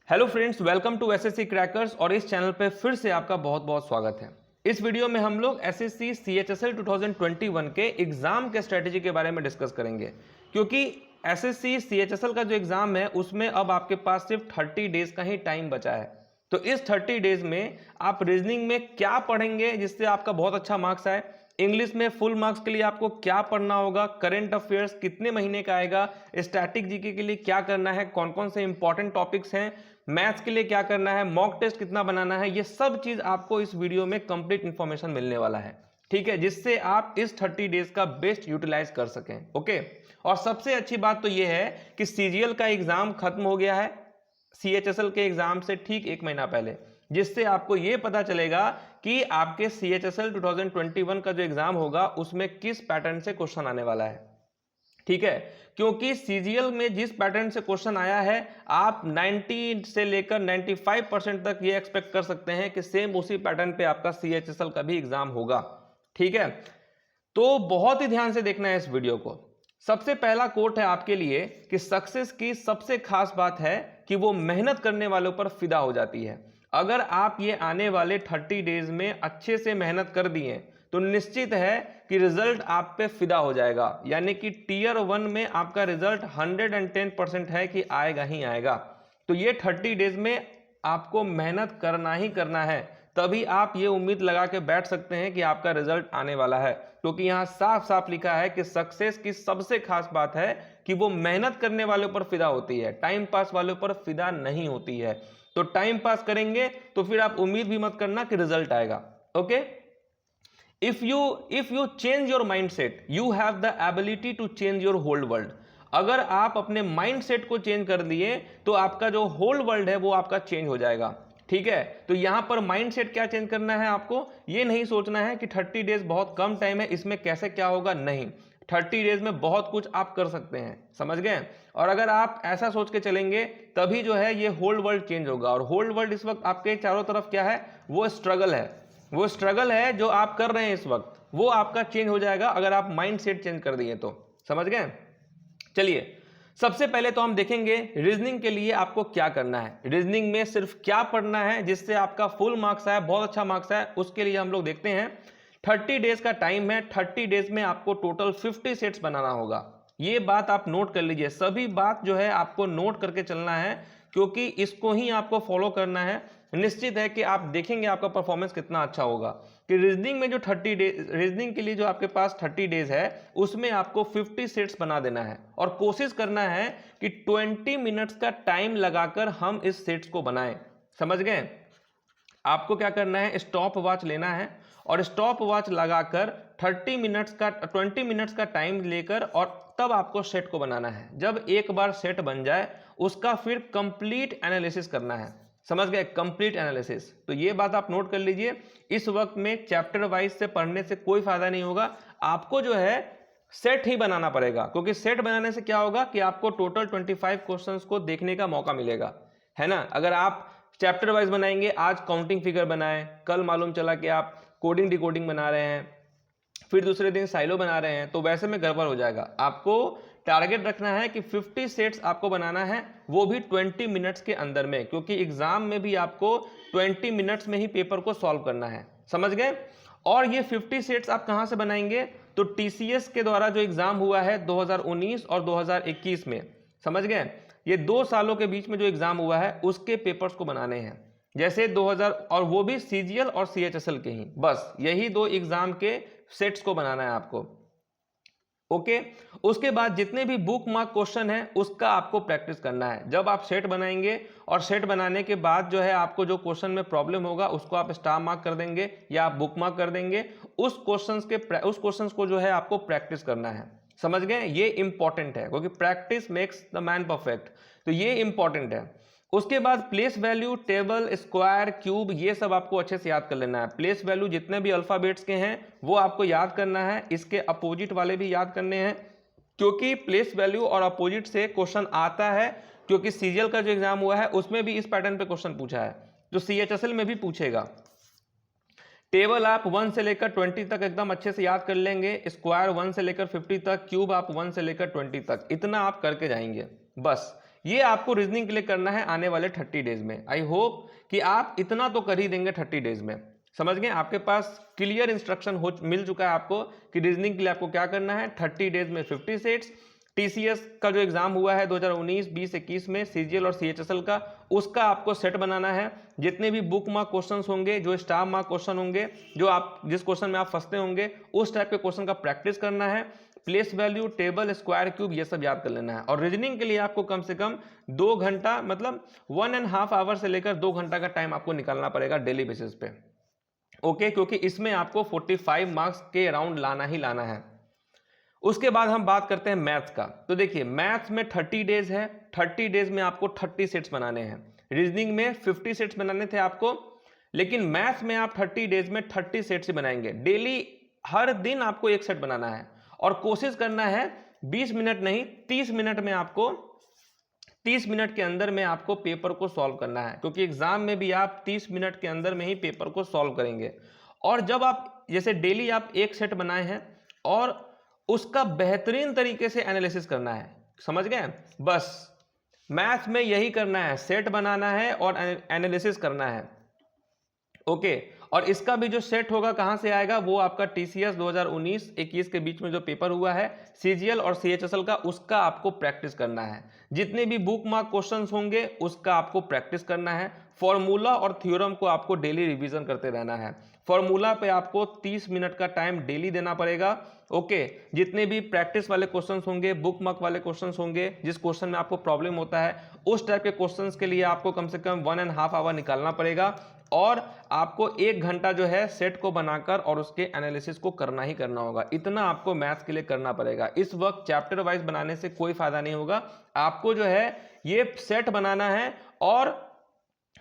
Hello friends, welcome to SSC crackers. और इस channel पे फिर से आपका बहुत बहुत स्वागत है। इस वीडियो में हम लोग एसएससी सीएचएसएल 2021 के एग्जाम के स्ट्रेटेजी के बारे में डिस्कस करेंगे, क्योंकि एसएससी सीएचएसएल का जो एग्जाम है उसमें अब आपके पास सिर्फ 30 डेज का ही टाइम बचा है। तो इस 30 डेज में आप रीजनिंग में क्या पढ़ेंगे जिससे आपका बहुत अच्छा मार्क्स आए, इंग्लिश में फुल मार्क्स के लिए आपको क्या पढ़ना होगा, करंट अफेयर्स कितने महीने का आएगा, स्टैटिक जीके के लिए क्या करना है, कौन कौन से इंपॉर्टेंट टॉपिक्स हैं, मैथ्स के लिए क्या करना है, मॉक टेस्ट कितना बनाना है, ये सब चीज आपको इस वीडियो में कंप्लीट इंफॉर्मेशन मिलने वाला है। ठीक है, जिससे आप इस 30 डेज का बेस्ट यूटिलाइज कर सकें। ओके, और सबसे अच्छी बात तो ये है कि सीजीएल का एग्जाम खत्म हो गया है सीएचएसएल के एग्जाम से ठीक एक महीना पहले, जिससे आपको यह पता चलेगा कि आपके सीएचएसएल 2021 का जो एग्जाम होगा उसमें किस पैटर्न से क्वेश्चन आने वाला है। ठीक है, क्योंकि सीजीएल में जिस पैटर्न से क्वेश्चन आया है आप 90 से लेकर 95% तक ये एक्सपेक्ट कर सकते हैं कि सेम उसी पैटर्न पे आपका सीएचएसएल का भी एग्जाम होगा। ठीक है, तो बहुत ही ध्यान से देखना है इस वीडियो को। सबसे पहला कोट है आपके लिए कि सक्सेस की सबसे खास बात है कि वो मेहनत करने वालों पर फिदा हो जाती है। अगर आप ये आने वाले 30 डेज में अच्छे से मेहनत कर दिए तो निश्चित है कि रिजल्ट आप पे फिदा हो जाएगा, यानी कि टीयर 1 में आपका रिजल्ट 110% है कि आएगा ही आएगा। तो ये 30 डेज में आपको मेहनत करना ही करना है, तभी आप ये उम्मीद लगा के बैठ सकते हैं कि आपका रिजल्ट आने वाला है। क्योंकि यहाँ साफ साफ लिखा है कि सक्सेस की सबसे खास बात है कि वो मेहनत करने वालों पर फिदा होती है, टाइम पास वालों पर फिदा नहीं होती है। तो टाइम पास करेंगे तो फिर आप उम्मीद भी मत करना कि रिजल्ट आएगा। Okay, if you change your mindset, you have the ability to change your whole world। अगर आप अपने माइंडसेट को चेंज कर दिए तो आपका जो होल वर्ल्ड है वो आपका चेंज हो जाएगा। ठीक है, तो यहां पर माइंडसेट क्या चेंज करना है, आपको ये नहीं सोचना है कि 30 डेज बहुत कम टाइम है, इसमें कैसे क्या होगा। नहीं, 30 डेज में बहुत कुछ आप कर सकते हैं, समझ गए। और अगर आप ऐसा सोच के चलेंगे तभी जो है ये होल वर्ल्ड चेंज होगा। और होल वर्ल्ड इस वक्त आपके चारों तरफ क्या है, वो स्ट्रगल है। वो स्ट्रगल है जो आप कर रहे हैं इस वक्त, वो आपका चेंज हो जाएगा अगर आप माइंडसेट चेंज कर दिए तो। समझ गए। चलिए, सबसे पहले तो हम देखेंगे रीजनिंग के लिए आपको क्या करना है, रीजनिंग में सिर्फ क्या पढ़ना है जिससे आपका फुल मार्क्स आए, बहुत अच्छा मार्क्स आए। उसके लिए हम लोग देखते हैं 30 डेज का टाइम है। 30 डेज में आपको टोटल 50 सेट्स बनाना होगा। ये बात आप नोट कर लीजिए, सभी बात जो है आपको नोट करके चलना है, क्योंकि इसको ही आपको फॉलो करना है। निश्चित है कि आप देखेंगे आपका परफॉर्मेंस कितना अच्छा होगा। कि रीजनिंग में जो 30 डेज, रीजनिंग के लिए जो आपके पास 30 डेज है उसमें आपको 50 सेट्स बना देना है। और कोशिश करना है कि 20 मिनट्स का टाइम लगाकर हम इस सेट्स को बनाएं। समझ गए। आपको क्या करना है, स्टॉप वॉच लेना है और स्टॉप वॉच लगाकर 20 मिनट्स का टाइम लेकर और तब आपको सेट को बनाना है। जब एक बार सेट बन जाए उसका फिर कंप्लीट एनालिसिस करना है। समझ गए, कंप्लीट एनालिसिस। तो ये बात आप नोट कर लीजिए। इस वक्त में चैप्टर वाइज से पढ़ने से कोई फायदा नहीं होगा, आपको जो है सेट ही बनाना पड़ेगा। क्योंकि सेट बनाने से क्या होगा कि आपको टोटल 25 क्वेश्चंस को देखने का मौका मिलेगा, है ना। अगर आप चैप्टर वाइज बनाएंगे, आज काउंटिंग फिगर बनाए, कल मालूम चला कि आप कोडिंग डिकोडिंग बना रहे हैं, फिर दूसरे दिन साइलो बना रहे हैं, तो वैसे में गड़बड़ हो जाएगा। आपको टारगेट रखना है कि 50 सेट्स आपको बनाना है, वो भी 20 मिनट्स के अंदर में, क्योंकि एग्जाम में भी आपको 20 मिनट्स में ही पेपर को सॉल्व करना है। समझ गए। और ये 50 सेट्स आप कहां से बनाएंगे, तो टीसीएस के द्वारा जो एग्जाम हुआ है 2019 और 2021 में, समझ गए, ये 2 सालों के बीच में जो एग्जाम हुआ है उसके पेपर्स को बनाने हैं। जैसे 2000, और वो भी सीजीएल और सीएचएसएल के ही, बस यही 2 एग्जाम के सेट्स को बनाना है आपको। ओके, उसके बाद जितने भी बुक मार्क क्वेश्चन है उसका आपको प्रैक्टिस करना है। जब आप सेट बनाएंगे और सेट बनाने के बाद जो है आपको जो क्वेश्चन में प्रॉब्लम होगा उसको आप स्टार मार्क कर देंगे या आप बुक मार्क कर देंगे, उस क्वेश्चंस को जो है आपको प्रैक्टिस करना है। समझ गए, ये इंपॉर्टेंट है क्योंकि practice makes the man perfect. तो ये इंपॉर्टेंट है। उसके बाद place value, table, square, cube, ये सब आपको अच्छे से याद कर लेना है। प्लेस वैल्यू जितने भी अल्फाबेट्स के हैं वो आपको याद करना है, इसके अपोजिट वाले भी याद करने हैं, क्योंकि प्लेस वैल्यू और अपोजिट से क्वेश्चन आता है। क्योंकि सीजीएल का जो एग्जाम हुआ है उसमें भी इस पैटर्न पे क्वेश्चन पूछा है, तो सीएचएसएल में भी पूछेगा। टेबल आप 1 से लेकर 20 तक एकदम अच्छे से याद कर लेंगे, स्क्वायर 1 से लेकर 50 तक, क्यूब आप 1 से लेकर 20 तक, इतना आप करके जाएंगे। बस ये आपको रीजनिंग के लिए करना है आने वाले 30 डेज में। आई होप कि आप इतना तो कर ही देंगे 30 डेज में। समझ गए, आपके पास क्लियर इंस्ट्रक्शन हो मिल चुका है आपको कि रीजनिंग के लिए आपको क्या करना है। 30 डेज में 50 सेट्स, टीसीएस का जो एग्जाम हुआ है 2019, 20, 21 में सीजीएल और सीएचएसएल का, उसका आपको सेट बनाना है। जितने भी बुक मार्क क्वेश्चंस होंगे, जो स्टाफ मार्क क्वेश्चन होंगे, जो आप जिस क्वेश्चन में आप फंसते होंगे उस टाइप के क्वेश्चन का प्रैक्टिस करना है। Place value, table, square, cube, ये सब याद कर लेना है। और रीजनिंग के लिए आपको कम से कम 2 घंटा मतलब 1.5 आवर से लेकर 2 घंटा का टाइम आपको निकालना पड़ेगा डेली बेसिस पे। ओके, क्योंकि इसमें आपको 45 मार्क्स के अराउंड लाना ही लाना है। उसके बाद हम बात करते हैं मैथ्स का। तो देखिए मैथ्स में 30 डेज है, 30 डेज में आपको 30 सेट्स बनाने हैं। रीजनिंग में 50 सेट्स बनाने थे आपको, लेकिन मैथ्स में आप 30 डेज में 30 सेट्स ही बनाएंगे। डेली हर दिन आपको एक सेट बनाना है और कोशिश करना है 20 मिनट नहीं 30 मिनट में आपको 30 मिनट के अंदर में आपको पेपर को सॉल्व करना है, क्योंकि एग्जाम में भी आप 30 मिनट के अंदर में ही पेपर को सॉल्व करेंगे। और जब आप जैसे डेली आप एक सेट बनाए हैं और उसका बेहतरीन तरीके से एनालिसिस करना है, समझ गए। बस मैथ्स में यही करना है, सेट बनाना है और एनालिसिस करना है। ओके, और इसका भी जो सेट होगा कहां से आएगा, वो आपका टीसीएस 2019-21 के बीच में जो पेपर हुआ है सीजीएल और सीएचएसएल का, उसका आपको प्रैक्टिस करना है। जितने भी बुक मार्क क्वेश्चंस होंगे उसका आपको प्रैक्टिस करना है। फॉर्मूला और थ्योरम को आपको डेली रिवीजन करते रहना है। फॉर्मूला पे आपको 30 मिनट का टाइम डेली देना पड़ेगा। ओके, जितने भी प्रैक्टिस वाले क्वेश्चंस होंगे, बुक मार्क वाले क्वेश्चंस होंगे, जिस क्वेश्चन में आपको प्रॉब्लम होता है उस टाइप के क्वेश्चंस के लिए आपको कम से कम 1.5 आवर निकालना पड़ेगा। और आपको 1 घंटा जो है सेट को बनाकर और उसके एनालिसिस को करना ही करना होगा। इतना आपको मैथ्स के लिए करना पड़ेगा। इस वक्त चैप्टर वाइज बनाने से कोई फायदा नहीं होगा। आपको जो है ये सेट बनाना है और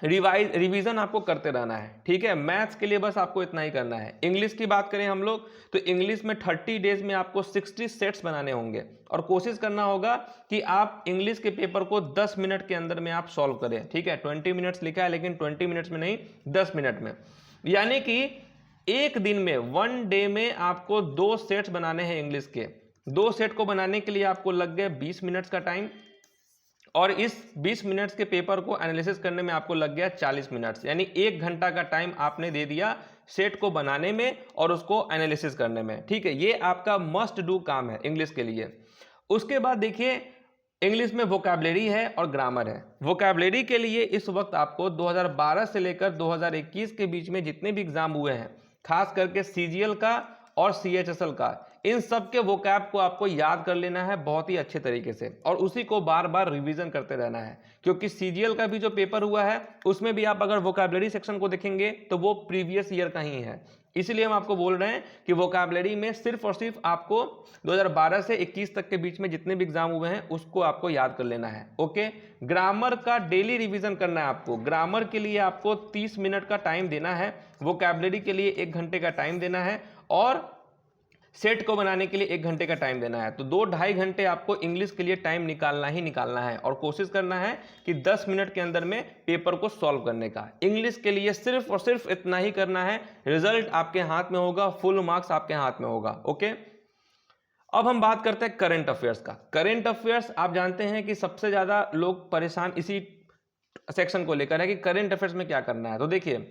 रिवीजन आपको करते रहना है, ठीक है। मैथ्स के लिए बस आपको इतना ही करना है। इंग्लिश की बात करें हम लोग, तो इंग्लिश में 30 डेज में आपको 60 सेट्स बनाने होंगे और कोशिश करना होगा कि आप इंग्लिश के पेपर को 10 मिनट के अंदर में आप सॉल्व करें, ठीक है। 20 मिनट्स लिखा है लेकिन 20 मिनट्स में नहीं, 10 मिनट में। यानी कि एक दिन में, 1 डे में आपको 2 सेट्स बनाने हैं इंग्लिश के। 2 सेट को बनाने के लिए आपको लग गए 20 मिनट्स का टाइम, और इस 20 मिनट्स के पेपर को एनालिसिस करने में आपको लग गया 40 मिनट्स, यानी 1 घंटा का टाइम आपने दे दिया सेट को बनाने में और उसको एनालिसिस करने में, ठीक है। ये आपका मस्ट डू काम है इंग्लिश के लिए। उसके बाद देखिए इंग्लिश में वोकैबुलरी है और ग्रामर है। वोकैबुलरी के लिए इस वक्त आपको 2012 से लेकर 2021 के बीच में जितने भी एग्जाम हुए हैं, खास करके सीजीएल का और सीएचएसएल का, इन सब के वोकैब को आपको याद कर लेना है बहुत ही अच्छे तरीके से और उसी को बार बार रिवीजन करते रहना है। क्योंकि सीजीएल का भी जो पेपर हुआ है उसमें भी आप अगर वोकैबुलरी सेक्शन को देखेंगे तो वो प्रीवियस ईयर का ही है। इसलिए हम आपको बोल रहे हैं कि वोकैबुलरी में सिर्फ और सिर्फ आपको 2012 से 21 तक के बीच में जितने भी एग्जाम हुए हैं उसको आपको याद कर लेना है। ओके, ग्रामर का डेली रिवीजन करना है आपको। ग्रामर के लिए आपको 30 मिनट का टाइम देना है, वोकैबुलरी के लिए 1 घंटे का टाइम देना है और सेट को बनाने के लिए 1 घंटे का टाइम देना है। तो 2-2.5 घंटे आपको इंग्लिश के लिए टाइम निकालना ही निकालना है और कोशिश करना है कि 10 मिनट के अंदर में पेपर को सॉल्व करने का। इंग्लिश के लिए सिर्फ और सिर्फ इतना ही करना है, रिजल्ट आपके हाथ में होगा, फुल मार्क्स आपके हाथ में होगा। ओके, अब हम बात करते हैं करंट अफेयर्स का। करंट अफेयर्स आप जानते हैं कि सबसे ज्यादा लोग परेशान इसी सेक्शन को लेकर है कि करंट अफेयर्स में क्या करना है। तो देखिए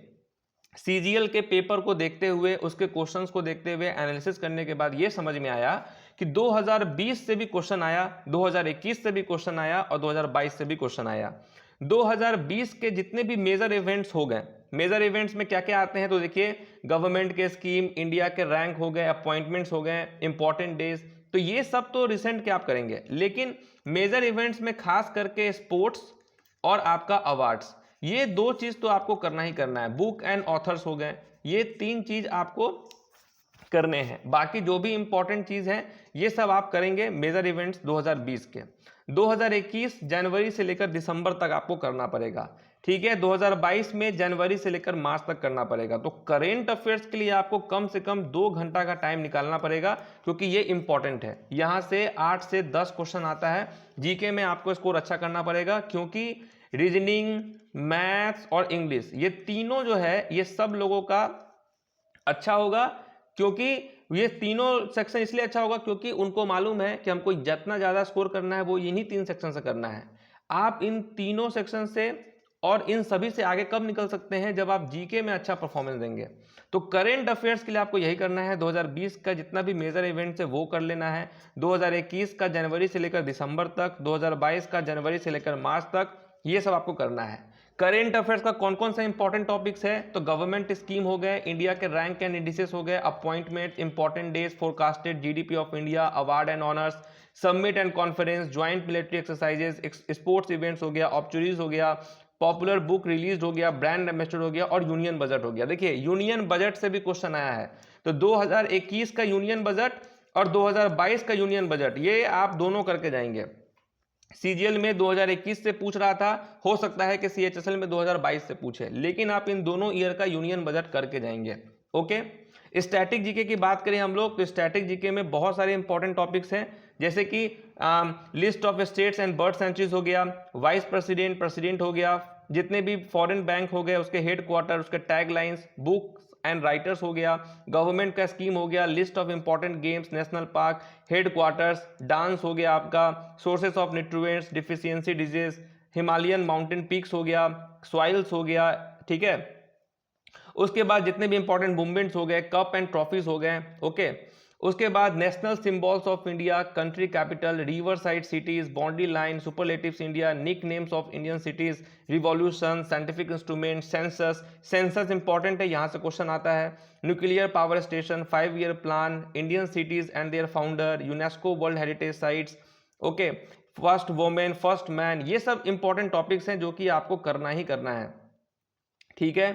सीजीएल के पेपर को देखते हुए, उसके क्वेश्चंस को देखते हुए एनालिसिस करने के बाद ये समझ में आया कि 2020 से भी क्वेश्चन आया, 2021 से भी क्वेश्चन आया और 2022 से भी क्वेश्चन आया। 2020 के जितने भी मेजर इवेंट्स हो गए, मेजर इवेंट्स में क्या क्या आते हैं तो देखिए गवर्नमेंट के स्कीम, इंडिया के रैंक हो गए, अपॉइंटमेंट्स हो गए, इंपॉर्टेंट डेज, तो ये सब तो रिसेंट के आप करेंगे। लेकिन मेजर इवेंट्स में खास करके स्पोर्ट्स और आपका अवार्ड्स, ये 2 चीज तो आपको करना ही करना है। बुक एंड ऑथर्स हो गए, ये 3 चीज आपको करने हैं। बाकी जो भी इंपॉर्टेंट चीज है ये सब आप करेंगे मेजर इवेंट्स 2020 के। 2021 जनवरी से लेकर दिसंबर तक आपको करना पड़ेगा, ठीक है। 2022 में जनवरी से लेकर मार्च तक करना पड़ेगा। तो करेंट अफेयर्स के लिए आपको कम से कम 2 घंटा का टाइम निकालना पड़ेगा, क्योंकि ये इंपॉर्टेंट है। यहां से 8 से 10 क्वेश्चन आता है। जीके में आपको स्कोर अच्छा करना पड़ेगा, क्योंकि रीजनिंग, मैथ्स और इंग्लिश, ये तीनों जो है ये सब लोगों का अच्छा होगा। क्योंकि ये तीनों सेक्शन इसलिए अच्छा होगा क्योंकि उनको मालूम है कि हमको जितना ज्यादा स्कोर करना है वो इन्हीं 3 सेक्शन से करना है। आप इन तीनों सेक्शन से और इन सभी से आगे कब निकल सकते हैं, जब आप जीके में अच्छा परफॉर्मेंस देंगे। तो करेंट अफेयर्स के लिए आपको यही करना है, 2020 का जितना भी मेजर इवेंट्स है वो कर लेना है, 2021 का जनवरी से लेकर दिसंबर तक, 2022 का जनवरी से लेकर मार्च तक, ये सब आपको करना है। करेंट अफेयर्स का कौन कौन सा इंपॉर्टेंट टॉपिक्स है, तो गवर्नमेंट स्कीम हो गए, इंडिया के रैंक एंड इंडिसेस हो गए, appointment, important days, forecasted GDP of India, award and honours, summit and conference, joint military exercises, sports events हो गया, ऑब्चुरीज हो गया, पॉपुलर बुक रिलीज हो गया, ब्रांड एम्बेसडर हो गया और यूनियन बजट हो गया। देखिए यूनियन बजट से भी क्वेश्चन आया है, तो 2021 का यूनियन बजट और 2022 का यूनियन बजट, ये आप दोनों करके जाएंगे। सीजीएल में 2021 से पूछ रहा था, हो सकता है कि सीएचएसएल में 2022 से पूछे, लेकिन आप इन दोनों ईयर का यूनियन बजट करके जाएंगे। ओके, स्टैटिक जीके की बात करें हम लोग, तो स्टैटिक जीके में बहुत सारे इंपॉर्टेंट टॉपिक्स हैं, जैसे कि list of states and bird sanctuaries हो गया, वाइस प्रेसिडेंट, प्रेसिडेंट हो गया, जितने भी फॉरेन बैंक हो गए उसके हेड क्वार्टर, उसके tag lines, books and writers हो गया, गवर्नमेंट का स्कीम हो गया, list of important games, national park, head quarters, dance हो गया आपका, sources of nutrients, deficiency disease, Himalayan mountain peaks हो गया, सॉइल्स हो गया, ठीक है। उसके बाद जितने भी इंपॉर्टेंट मूवमेंट्स हो गए, कप एंड ट्रॉफीज हो गए, ओके। उसके बाद national symbols of India, country capital, river side cities, boundary line, superlatives India, nicknames of Indian cities, revolution, scientific instrument, census, census important है, यहाँ से क्वेश्चन आता है, nuclear power station, 5 year plan, Indian cities and their founder, UNESCO world heritage sites, okay, first women, first man, ये सब important topics हैं जो कि आपको करना ही करना है, ठीक है।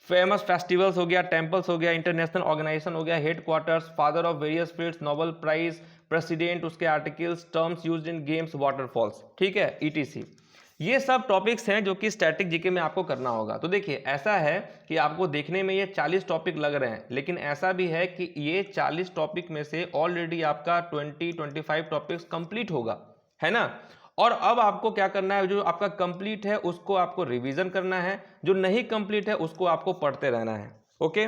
फेमस फेस्टिवल्स हो गया, टेम्पल्स हो गया, इंटरनेशनल ऑर्गेनाइजेशन हो गया, headquarters, father of various fields, Nobel prize, president, उसके articles, terms used in games, waterfalls, ठीक है, ईटीसी। ये सब टॉपिक्स हैं जो कि स्टैटिक जीके में आपको करना होगा। तो देखिए ऐसा है कि आपको देखने में ये 40 टॉपिक लग रहे हैं, लेकिन ऐसा भी है कि ये 40 टॉपिक में से ऑलरेडी आपका 20-25 टॉपिक्स कंप्लीट होगा, है ना। और अब आपको क्या करना है, जो आपका कंप्लीट है उसको आपको रिवीजन करना है, जो नहीं कंप्लीट है उसको आपको पढ़ते रहना है, ओके।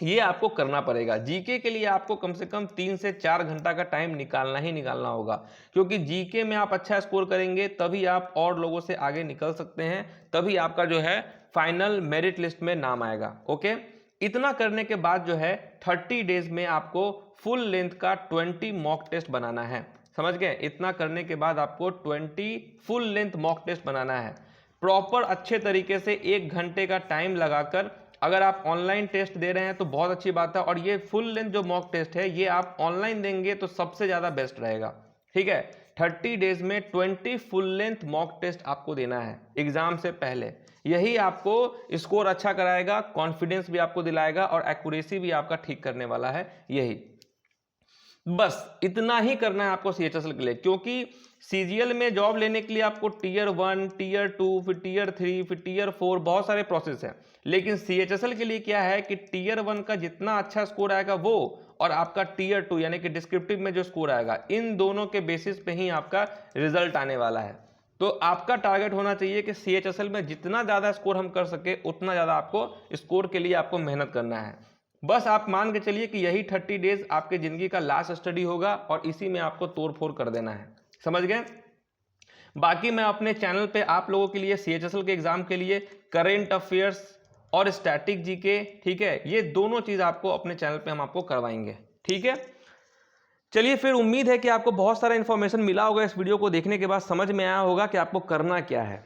ये आपको करना पड़ेगा। जीके के लिए आपको कम से कम 3 से 4 घंटा का टाइम निकालना ही निकालना होगा, क्योंकि जीके में आप अच्छा स्कोर करेंगे तभी आप और लोगों से आगे निकल सकते हैं, तभी आपका जो है फाइनल मेरिट लिस्ट में नाम आएगा, ओके। इतना करने के बाद जो है 30 डेज में आपको फुल लेंथ का 20 मॉक टेस्ट बनाना है, समझ गए। इतना करने के बाद आपको 20 फुल लेंथ मॉक टेस्ट बनाना है, प्रॉपर अच्छे तरीके से 1 घंटे का टाइम लगाकर। अगर आप ऑनलाइन टेस्ट दे रहे हैं तो बहुत अच्छी बात है, और ये फुल लेंथ जो मॉक टेस्ट है ये आप ऑनलाइन देंगे तो सबसे ज़्यादा बेस्ट रहेगा, ठीक है। 30 डेज में 20 फुल लेंथ मॉक टेस्ट आपको देना है एग्जाम से पहले। यही आपको स्कोर अच्छा कराएगा, कॉन्फिडेंस भी आपको दिलाएगा और एक्यूरेसी भी आपका ठीक करने वाला है। यही बस इतना ही करना है आपको सीएचएसएल के लिए, क्योंकि सीजीएल में जॉब लेने के लिए आपको टीयर 1, टीयर 2, फिर टीयर 3, फिर टीयर 4, बहुत सारे प्रोसेस हैं। लेकिन सीएचएसएल के लिए क्या है कि टीयर 1 का जितना अच्छा स्कोर आएगा वो, और आपका टीयर 2 यानी कि डिस्क्रिप्टिव में जो स्कोर आएगा, इन दोनों के बेसिस पे ही आपका रिजल्ट आने वाला है। तो आपका टारगेट होना चाहिए कि सीएचएसएल में जितना ज़्यादा स्कोर हम कर सके उतना ज़्यादा आपको स्कोर के लिए आपको मेहनत करना है। बस आप मान के चलिए कि यही 30 डेज आपके जिंदगी का लास्ट स्टडी होगा और इसी में आपको तोड़ फोड़ कर देना है, समझ गए। बाकी मैं अपने चैनल पे आप लोगों के लिए सीएचएसएल के एग्जाम के लिए करेंट अफेयर्स और स्टैटिक जीके, ठीक है, ये दोनों चीज आपको अपने चैनल पे हम आपको करवाएंगे, ठीक है। चलिए फिर, उम्मीद है कि आपको बहुत सारा इंफॉर्मेशन मिला होगा इस वीडियो को देखने के बाद, समझ में आया होगा कि आपको करना क्या है।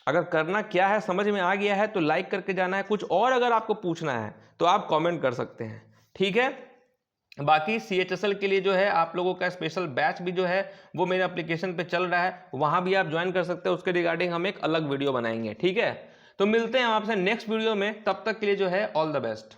अगर करना क्या है समझ में आ गया है तो लाइक करके जाना है, कुछ और अगर आपको पूछना है तो आप कमेंट कर सकते हैं, ठीक है। बाकी सीएचएसएल के लिए जो है आप लोगों का स्पेशल बैच भी जो है वो मेरे एप्लीकेशन पे चल रहा है, वहां भी आप ज्वाइन कर सकते हैं, उसके रिगार्डिंग हम एक अलग वीडियो बनाएंगे, ठीक है। तो मिलते हैं आपसे नेक्स्ट वीडियो में, तब तक के लिए जो है ऑल द बेस्ट।